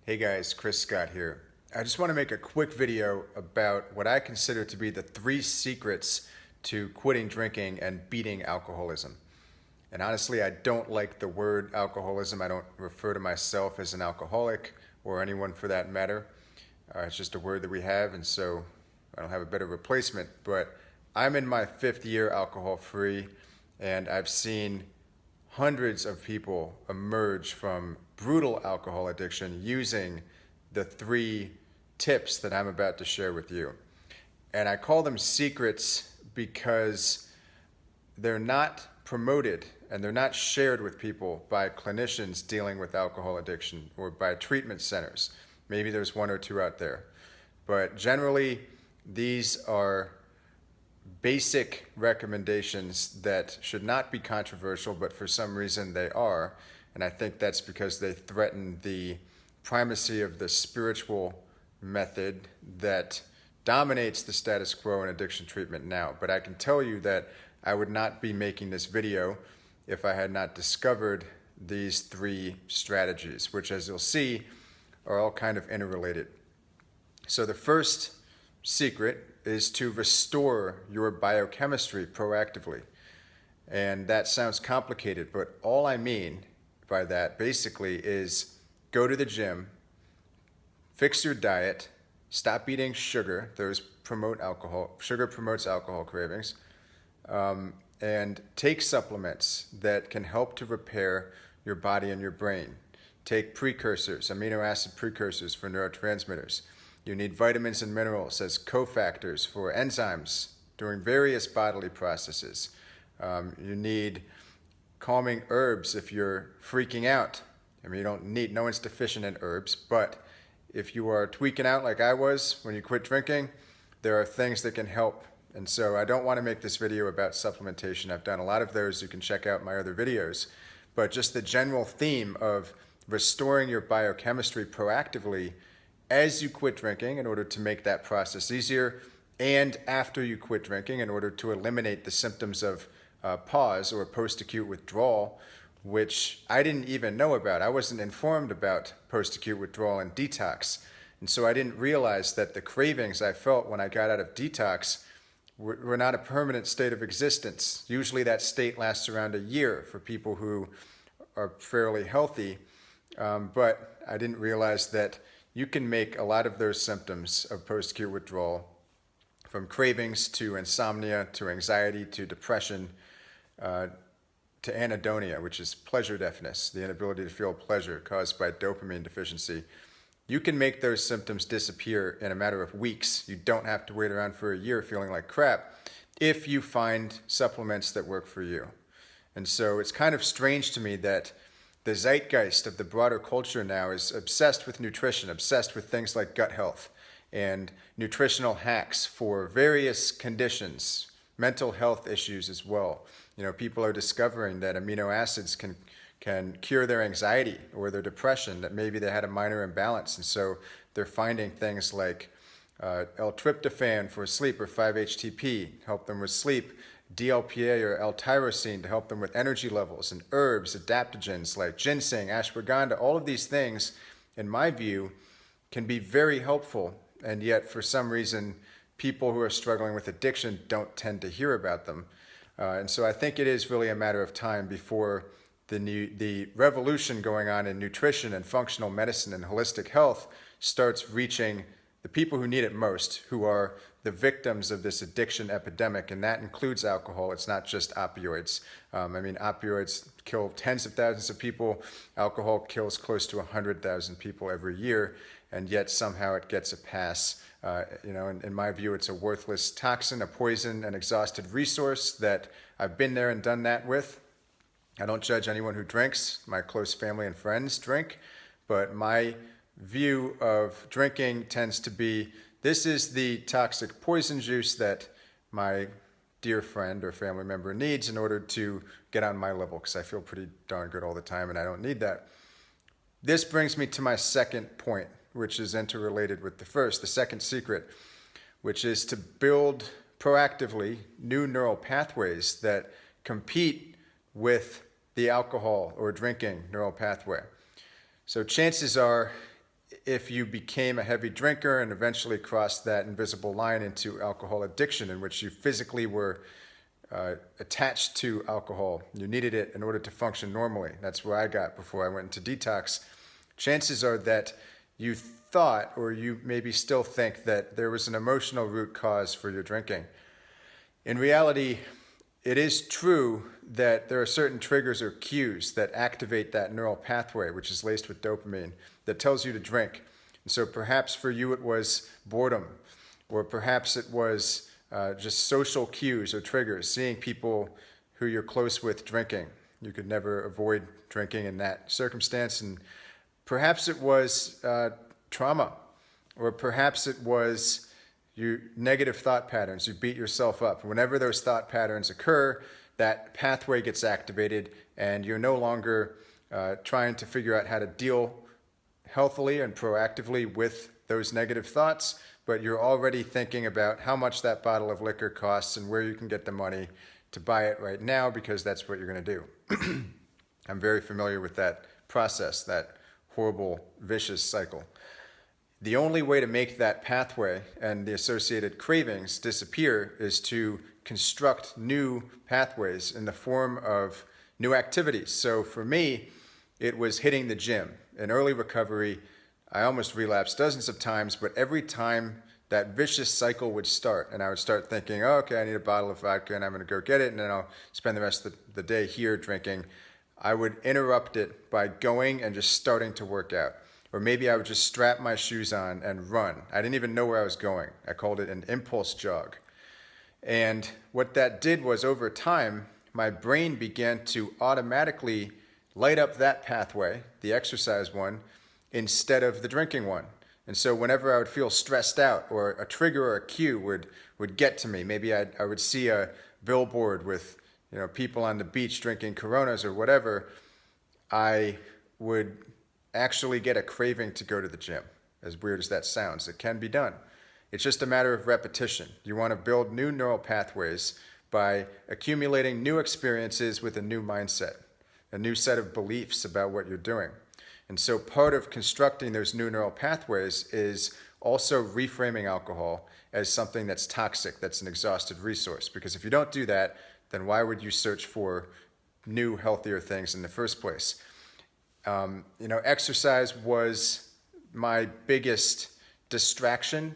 Hey guys, Chris Scott here. I just want to make a quick video about what I consider to be the 3 secrets to quitting drinking and beating alcoholism. And honestly, I don't like the word alcoholism. I don't refer to myself as an alcoholic or anyone for that matter. It's just a word that we have, and so I don't have a better replacement. But I'm in my 5th year alcohol-free, and I've seen hundreds of people emerge from brutal alcohol addiction using the 3 tips that I'm about to share with you. And I call them secrets because they're not promoted and they're not shared with people by clinicians dealing with alcohol addiction or by treatment centers. Maybe there's 1 or 2 out there. But generally, these are basic recommendations that should not be controversial, but for some reason they are. And I think that's because they threaten the primacy of the spiritual method that dominates the status quo in addiction treatment now. But I can tell you that I would not be making this video if I had not discovered these 3 strategies, which, as you'll see, are all kind of interrelated. So the first secret is to restore your biochemistry proactively. And that sounds complicated, but all I mean by that basically is go to the gym, fix your diet, stop eating sugar. Those promote alcohol. Sugar promotes alcohol cravings. And take supplements that can help to repair your body and your brain. Take precursors, amino acid precursors for neurotransmitters. You need vitamins and minerals as cofactors for enzymes during various bodily processes. You need calming herbs if you're freaking out. I mean, no one's deficient in herbs, but if you are tweaking out like I was when you quit drinking, there are things that can help. And so I don't want to make this video about supplementation. I've done a lot of those. You can check out my other videos. But just the general theme of restoring your biochemistry proactively as you quit drinking in order to make that process easier, and after you quit drinking in order to eliminate the symptoms of pause or post-acute withdrawal, which I didn't even know about. I wasn't informed about post-acute withdrawal and detox. And so I didn't realize that the cravings I felt when I got out of detox were not a permanent state of existence. Usually that state lasts around a year for people who are fairly healthy. But I didn't realize that you can make a lot of those symptoms of post-acute withdrawal, from cravings to insomnia to anxiety to depression to anhedonia, which is pleasure deafness, the inability to feel pleasure caused by dopamine deficiency. You can make those symptoms disappear in a matter of weeks. You don't have to wait around for a year feeling like crap if you find supplements that work for you. And so it's kind of strange to me that the zeitgeist of the broader culture now is obsessed with nutrition, obsessed with things like gut health and nutritional hacks for various conditions, mental health issues as well. You know, people are discovering that amino acids can cure their anxiety or their depression, that maybe they had a minor imbalance. And so they're finding things like L-tryptophan for sleep or 5-HTP, help them with sleep, DLPA or L-tyrosine to help them with energy levels, and herbs, adaptogens like ginseng, ashwagandha. All of these things, in my view, can be very helpful, and yet for some reason people who are struggling with addiction don't tend to hear about them. And so I think it is really a matter of time before the revolution going on in nutrition and functional medicine and holistic health starts reaching the people who need it most, who are the victims of this addiction epidemic, and that includes alcohol. It's not just opioids. Opioids kill tens of thousands of people. Alcohol kills close to 100,000 people every year, and yet somehow it gets a pass. In my view, it's a worthless toxin, a poison, an exhausted resource that I've been there and done that with. I don't judge anyone who drinks. My close family and friends drink, but my view of drinking tends to be, this is the toxic poison juice that my dear friend or family member needs in order to get on my level, because I feel pretty darn good all the time and I don't need that. This brings me to my second point, which is interrelated with the first, the second secret, which is to build proactively new neural pathways that compete with the alcohol or drinking neural pathway. So chances are, if you became a heavy drinker and eventually crossed that invisible line into alcohol addiction, in which you physically were attached to alcohol. You needed it in order to function normally. That's where I got before I went into detox. Chances are that you thought, or you maybe still think, that there was an emotional root cause for your drinking. In reality, it is true that there are certain triggers or cues that activate that neural pathway, which is laced with dopamine, that tells you to drink. And so perhaps for you it was boredom, or perhaps it was just social cues or triggers, seeing people who you're close with drinking. You could never avoid drinking in that circumstance. And perhaps it was trauma, or perhaps it was your negative thought patterns. You beat yourself up. Whenever those thought patterns occur, that pathway gets activated, and you're no longer trying to figure out how to deal healthily and proactively with those negative thoughts, but you're already thinking about how much that bottle of liquor costs and where you can get the money to buy it right now, because that's what you're going to do. I'm very familiar with that process, that horrible, vicious cycle. The only way to make that pathway and the associated cravings disappear is to construct new pathways in the form of new activities. So for me, it was hitting the gym. In early recovery, I almost relapsed dozens of times, but every time that vicious cycle would start, and I would start thinking, oh, okay, I need a bottle of vodka, and I'm going to go get it, and then I'll spend the rest of the day here drinking, I would interrupt it by going and just starting to work out. Or maybe I would just strap my shoes on and run. I didn't even know where I was going. I called it an impulse jog. And what that did was, over time, my brain began to automatically light up that pathway, the exercise one, instead of the drinking one. And so whenever I would feel stressed out, or a trigger or a cue would get to me, maybe I would see a billboard with people on the beach drinking Coronas or whatever, I would actually get a craving to go to the gym. As weird as that sounds, it can be done. It's just a matter of repetition. You want to build new neural pathways by accumulating new experiences with a new mindset, a new set of beliefs about what you're doing. And so part of constructing those new neural pathways is also reframing alcohol as something that's toxic, that's an exhausted resource. Because if you don't do that, then why would you search for new, healthier things in the first place? Exercise was my biggest distraction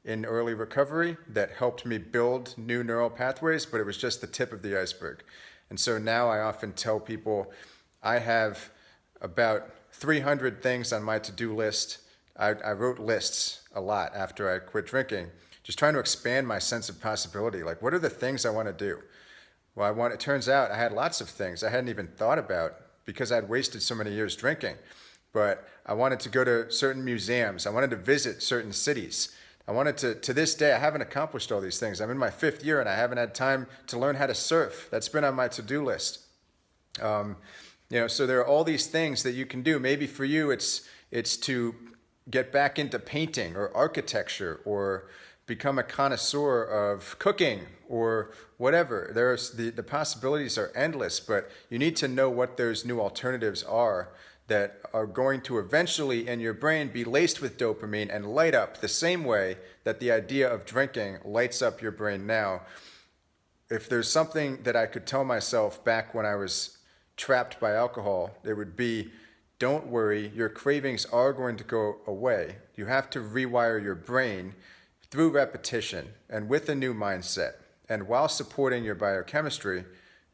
in early recovery that helped me build new neural pathways, but it was just the tip of the iceberg. And so now I often tell people I have about 300 things on my to-do list. I wrote lists a lot after I quit drinking, just trying to expand my sense of possibility. Like, what are the things I want to do? Well, it turns out I had lots of things I hadn't even thought about because I'd wasted so many years drinking. But I wanted to go to certain museums. I wanted to visit certain cities. I wanted to this day, I haven't accomplished all these things. I'm in my 5th year and I haven't had time to learn how to surf. That's been on my to-do list. So there are all these things that you can do. Maybe for you, it's to get back into painting or architecture, or become a connoisseur of cooking, or whatever. The possibilities are endless, but you need to know what those new alternatives are that are going to eventually in your brain be laced with dopamine and light up the same way that the idea of drinking lights up your brain now. If there's something that I could tell myself back when I was trapped by alcohol, it would be, don't worry, your cravings are going to go away. You have to rewire your brain through repetition and with a new mindset, and while supporting your biochemistry,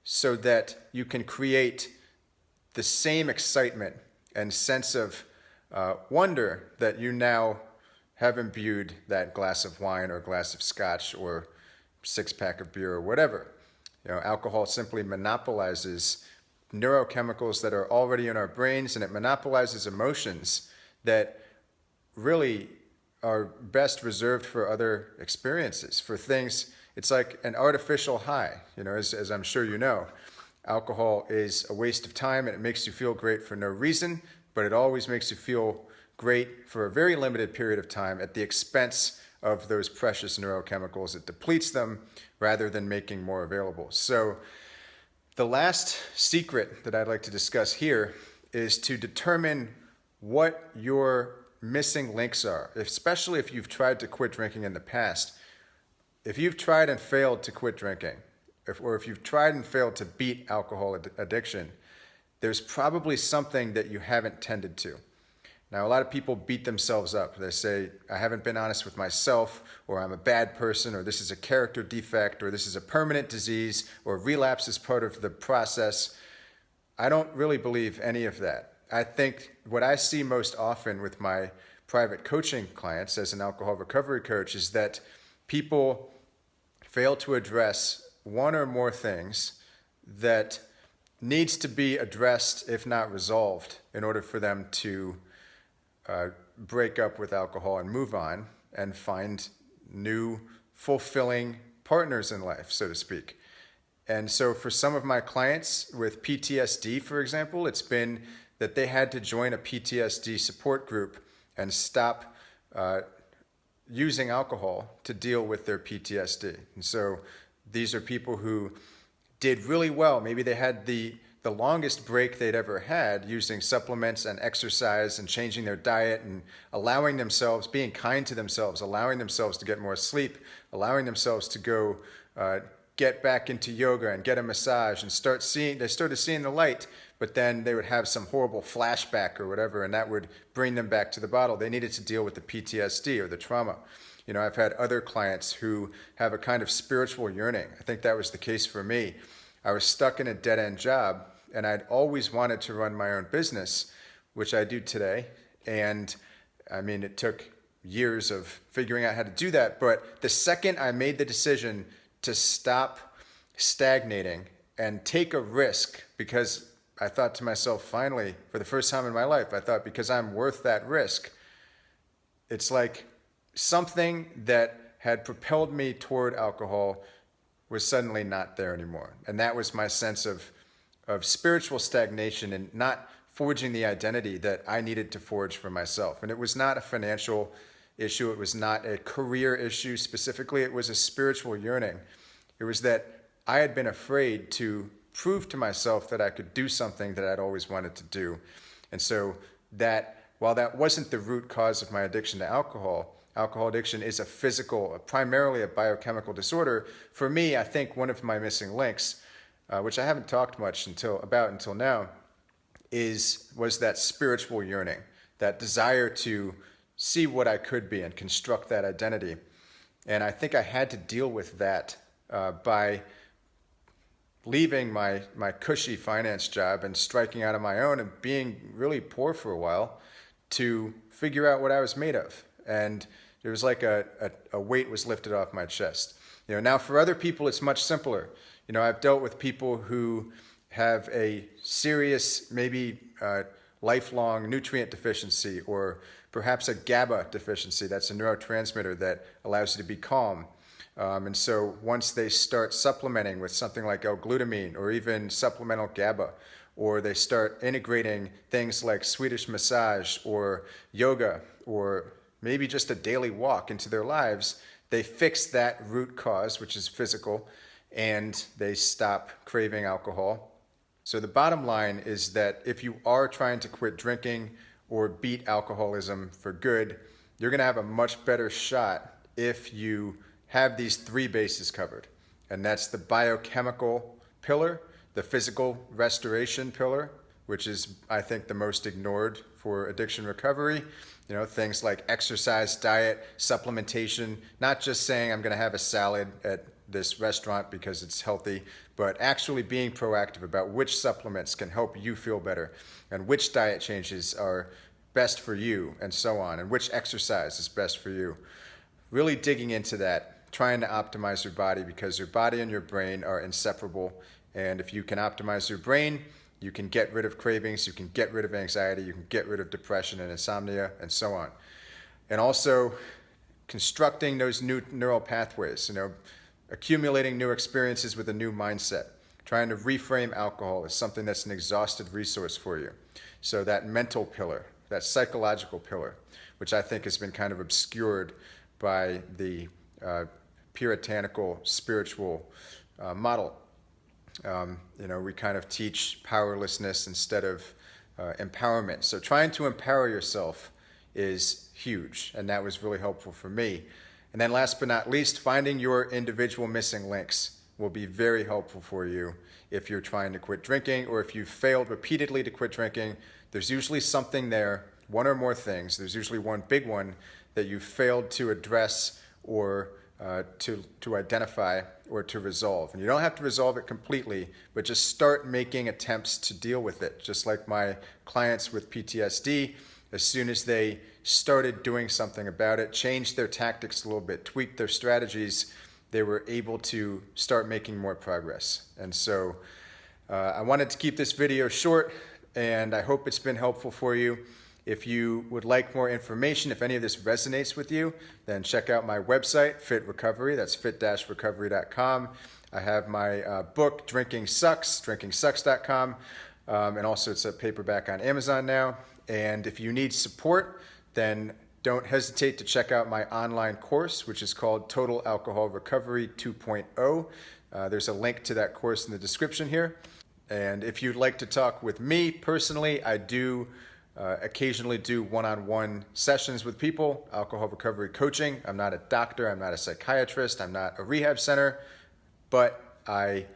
so that you can create the same excitement and sense of wonder that you now have imbued that glass of wine or glass of scotch or 6-pack of beer or whatever. Alcohol simply monopolizes neurochemicals that are already in our brains, and it monopolizes emotions that really are best reserved for other experiences, for things. It's like an artificial high, as I'm sure you know. Alcohol is a waste of time, and it makes you feel great for no reason, but it always makes you feel great for a very limited period of time at the expense of those precious neurochemicals. It depletes them rather than making more available. So the last secret that I'd like to discuss here is to determine what your missing links are, especially if you've tried to quit drinking in the past. If you've tried and failed to quit drinking, or if you've tried and failed to beat alcohol addiction, there's probably something that you haven't tended to. Now, a lot of people beat themselves up. They say, I haven't been honest with myself, or I'm a bad person, or this is a character defect, or this is a permanent disease, or relapse is part of the process. I don't really believe any of that. I think what I see most often with my private coaching clients as an alcohol recovery coach is that people fail to address one or more things that needs to be addressed, if not resolved, in order for them to break up with alcohol and move on and find new fulfilling partners in life, so to speak. And so for some of my clients with PTSD, for example, it's been that they had to join a PTSD support group and stop using alcohol to deal with their PTSD. And so these are people who did really well. Maybe they had the longest break they'd ever had using supplements and exercise and changing their diet and allowing themselves, being kind to themselves, allowing themselves to get more sleep, allowing themselves to go get back into yoga and get a massage and they started seeing the light, but then they would have some horrible flashback or whatever, and that would bring them back to the bottle. They needed to deal with the PTSD or the trauma. You know, I've had other clients who have a kind of spiritual yearning. I think that was the case for me. I was stuck in a dead-end job, and I'd always wanted to run my own business, which I do today. And I mean, it took years of figuring out how to do that. But the second I made the decision to stop stagnating and take a risk, because I thought to myself, finally, for the first time in my life, I thought, because I'm worth that risk. It's like something that had propelled me toward alcohol was suddenly not there anymore. And that was my sense of spiritual stagnation and not forging the identity that I needed to forge for myself. And it was not a financial issue. It was not a career issue specifically. It was a spiritual yearning. It was that I had been afraid to prove to myself that I could do something that I'd always wanted to do. And so that, while that wasn't the root cause of my addiction to alcohol addiction is primarily a biochemical disorder. For me, I think one of my missing links, which I haven't talked much until now, was that spiritual yearning, that desire to see what I could be and construct that identity. And I think I had to deal with that by leaving my cushy finance job and striking out on my own and being really poor for a while to figure out what I was made of. And it was like a weight was lifted off my chest. You know, now for other people, it's much simpler. You know, I've dealt with people who have a serious, maybe lifelong nutrient deficiency, or perhaps a GABA deficiency. That's a neurotransmitter that allows you to be calm. And so once they start supplementing with something like L-glutamine or even supplemental GABA, or they start integrating things like Swedish massage or yoga or maybe just a daily walk into their lives, they fix that root cause, which is physical, and they stop craving alcohol. So the bottom line is that if you are trying to quit drinking or beat alcoholism for good, you're going to have a much better shot if you have these three bases covered. And that's the biochemical pillar, the physical restoration pillar, which is, I think, the most ignored for addiction recovery. You know, things like exercise, diet, supplementation, not just saying I'm going to have a salad at this restaurant because it's healthy, but actually being proactive about which supplements can help you feel better and which diet changes are best for you and so on, and which exercise is best for you. Really digging into that, trying to optimize your body, because your body and your brain are inseparable. And if you can optimize your brain, you can get rid of cravings, you can get rid of anxiety, you can get rid of depression and insomnia, and so on. And also constructing those new neural pathways, you know, accumulating new experiences with a new mindset, trying to reframe alcohol as something that's an exhausted resource for you. So that mental pillar, that psychological pillar, which I think has been kind of obscured by the puritanical spiritual model. You know, we kind of teach powerlessness instead of empowerment. So trying to empower yourself is huge, and that was really helpful for me. And then last but not least, finding your individual missing links will be very helpful for you if you're trying to quit drinking, or if you've failed repeatedly to quit drinking. There's usually something there, one or more things. There's usually one big one that you failed to address or to identify or to resolve. And you don't have to resolve it completely, but just start making attempts to deal with it. Just like my clients with PTSD, as soon as they started doing something about it, changed their tactics a little bit, tweaked their strategies, they were able to start making more progress. And so I wanted to keep this video short, and I hope it's been helpful for you. If you would like more information, if any of this resonates with you, then check out my website, Fit Recovery. That's fit-recovery.com. I have my book, Drinking Sucks, drinkingsucks.com, and also it's a paperback on Amazon now. And if you need support, then don't hesitate to check out my online course, which is called Total Alcohol Recovery 2.0. There's a link to that course in the description here. And if you'd like to talk with me personally, I do occasionally do one-on-one sessions with people, alcohol recovery coaching. I'm not a doctor, I'm not a psychiatrist, I'm not a rehab center, but I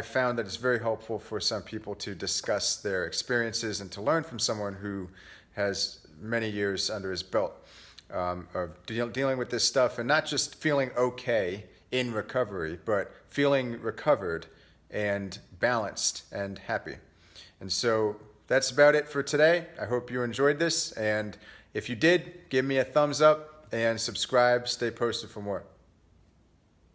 found that it's very helpful for some people to discuss their experiences and to learn from someone who has many years under his belt of dealing with this stuff, and not just feeling okay in recovery, but feeling recovered and balanced and happy. And so that's about it for today. I hope you enjoyed this, and if you did, give me a thumbs up and subscribe. Stay posted for more.